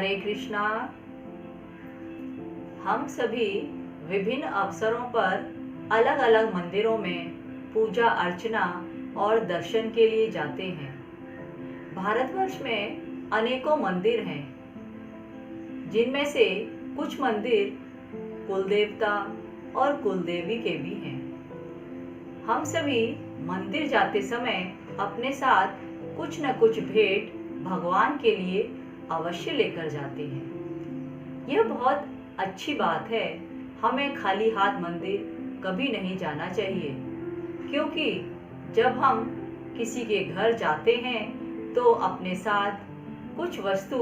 हरे कृष्णा। हम सभी विभिन्न अवसरों पर अलग अलग मंदिरों में पूजा अर्चना और दर्शन के लिए जाते हैं। भारतवर्ष में अनेकों मंदिर हैं, जिनमें से कुछ मंदिर कुल देवता और कुल देवी के भी हैं। हम सभी मंदिर जाते समय अपने साथ कुछ न कुछ भेंट भगवान के लिए अवश्य लेकर जाते हैं। यह बहुत अच्छी बात है। हमें खाली हाथ मंदिर कभी नहीं जाना चाहिए, क्योंकि जब हम किसी के घर जाते हैं तो अपने साथ कुछ वस्तु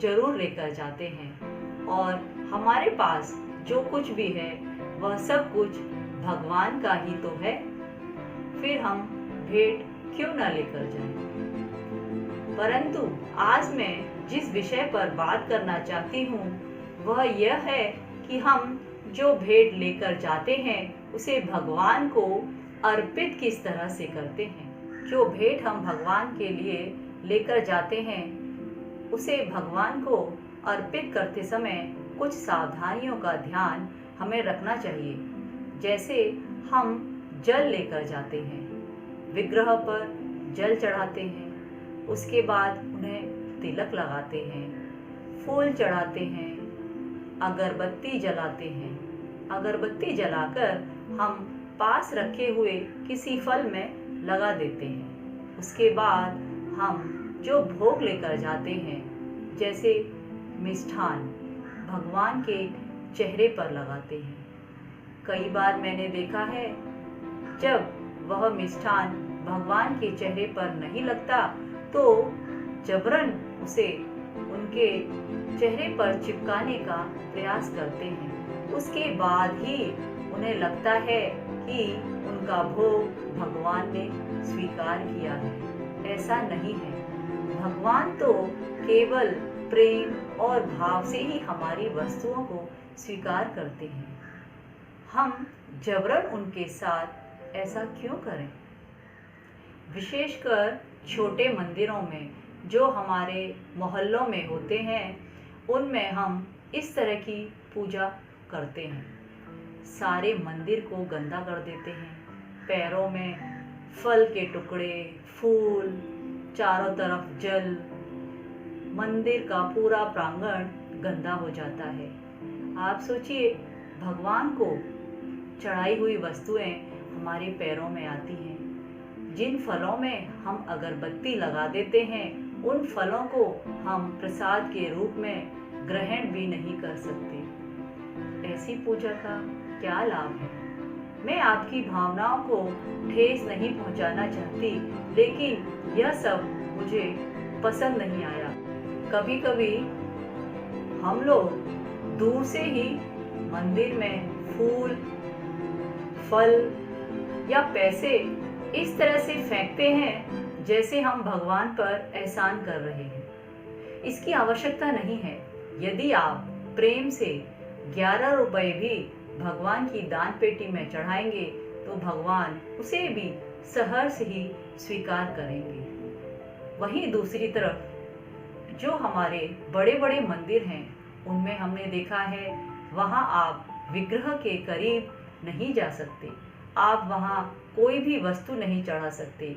जरूर लेकर जाते हैं और हमारे पास जो कुछ भी है वह सब कुछ भगवान का ही तो है। फिर हम भेंट क्यों न लेकर जाएं? परंतु आज मैं जिस विषय पर बात करना चाहती हूँ वह यह है कि हम जो भेंट लेकर जाते हैं उसे भगवान को अर्पित किस तरह से करते हैं। जो भेंट हम भगवान के लिए लेकर जाते हैं उसे भगवान को अर्पित करते समय कुछ सावधानियों का ध्यान हमें रखना चाहिए। जैसे हम जल लेकर जाते हैं, विग्रह पर जल चढ़ाते हैं, उसके बाद उन्हें तिलक लगाते हैं, फूल चढ़ाते हैं, अगरबत्ती जलाते हैं। अगरबत्ती जलाकर हम पास रखे हुए किसी फल में लगा देते हैं। उसके बाद हम जो भोग लेकर जाते हैं, जैसे मिष्ठान, भगवान के चेहरे पर लगाते हैं। कई बार मैंने देखा है, जब वह मिष्ठान भगवान के चेहरे पर नहीं लगता तो जबरन उसे उनके चेहरे पर चिपकाने का प्रयास करते हैं। उसके बाद ही उन्हें लगता है कि उनका भोग भगवान ने स्वीकार किया है। ऐसा नहीं है। भगवान तो केवल प्रेम और भाव से ही हमारी वस्तुओं को स्वीकार करते हैं। हम जबरन उनके साथ ऐसा क्यों करें? विशेषकर छोटे मंदिरों में जो हमारे मोहल्लों में होते हैं, उनमें हम इस तरह की पूजा करते हैं। सारे मंदिर को गंदा कर देते हैं। पैरों में फल के टुकड़े, फूल, चारों तरफ जल, मंदिर का पूरा प्रांगण गंदा हो जाता है। आप सोचिए, भगवान को चढ़ाई हुई वस्तुएं हमारे पैरों में आती हैं। जिन फलों में हम अगरबत्ती लगा देते हैं, उन फलों को हम प्रसाद के रूप में ग्रहण भी नहीं कर सकते। ऐसी पूजा का क्या लाभ है? मैं आपकी भावनाओं को ठेस नहीं पहुंचाना चाहती, लेकिन यह सब मुझे पसंद नहीं आया। कभी कभी हम लोग दूर से ही मंदिर में फूल, फल या पैसे इस तरह से फेंकते हैं जैसे हम भगवान पर एहसान कर रहे हैं। इसकी आवश्यकता नहीं है। यदि आप प्रेम से 11 रुपए भी भगवान की दान पेटी में चढ़ाएंगे तो भगवान उसे भी सहर्ष ही स्वीकार करेंगे। वहीं दूसरी तरफ जो हमारे बड़े बड़े मंदिर हैं, उनमें हमने देखा है वहाँ आप विग्रह के करीब नहीं जा सकते। आप वहाँ कोई भी वस्तु नहीं चढ़ा सकते।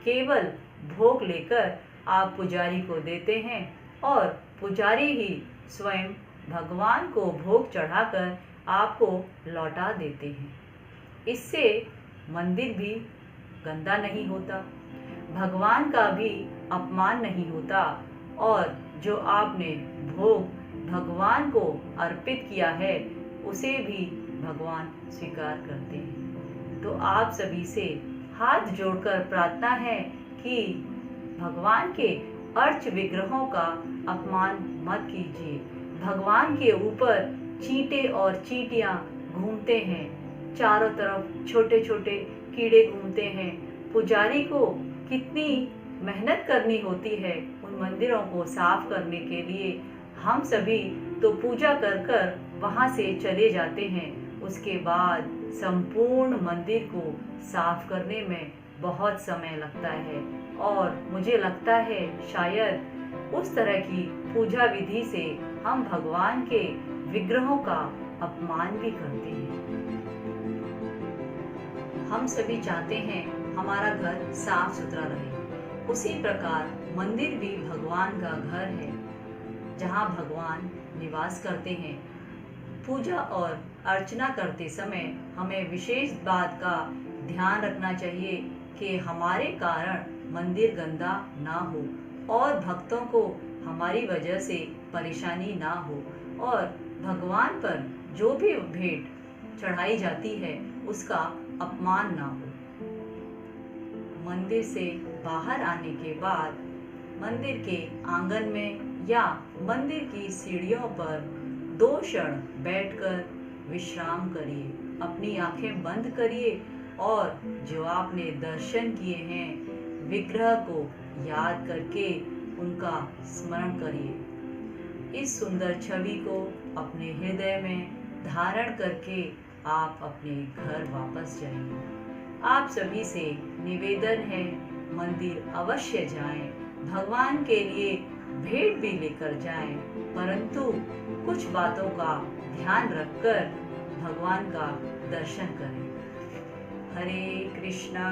केवल भोग लेकर आप पुजारी को देते हैं और पुजारी ही स्वयं भगवान को भोग चढ़ाकर आपको लौटा देते हैं। इससे मंदिर भी गंदा नहीं होता, भगवान का भी अपमान नहीं होता और जो आपने भोग भगवान को अर्पित किया है उसे भी भगवान स्वीकार करते हैं। तो आप सभी से हाथ जोड़कर प्रार्थना है कि भगवान के अर्च विग्रहों का अपमान मत कीजिए। भगवान के ऊपर चींटे और चींटियां घूमते हैं, चारों तरफ छोटे छोटे कीड़े घूमते हैं। पुजारी को कितनी मेहनत करनी होती है उन मंदिरों को साफ करने के लिए। हम सभी तो पूजा कर कर वहाँ से चले जाते हैं। उसके बाद संपूर्ण मंदिर को साफ करने में बहुत समय लगता है और मुझे लगता है शायद उस तरह की पूजा विधि से हम भगवान के विग्रहों का अपमान भी करते हैं। हम सभी चाहते हैं हमारा घर साफ सुथरा रहे। उसी प्रकार मंदिर भी भगवान का घर है, जहाँ भगवान निवास करते हैं। पूजा और अर्चना करते समय हमें विशेष बात का ध्यान रखना चाहिए कि हमारे कारण मंदिर गंदा ना हो और भक्तों को हमारी वजह से परेशानी ना हो, और भगवान पर जो भी भेंट चढ़ाई जाती है उसका अपमान ना हो। मंदिर से बाहर आने के बाद मंदिर के आंगन में या मंदिर की सीढ़ियों पर 2 क्षण बैठकर विश्राम करिए। अपनी आंखें बंद करिए और जो आपने दर्शन किए हैं विग्रह को याद करके उनका स्मरण करिए। इस सुंदर छवि को अपने हृदय में धारण करके आप अपने घर वापस जाइए। आप सभी से निवेदन है, मंदिर अवश्य जाएं, भगवान के लिए भेंट भी लेकर जाएं, परंतु कुछ बातों का ध्यान रखकर भगवान का दर्शन करें। हरे कृष्णा।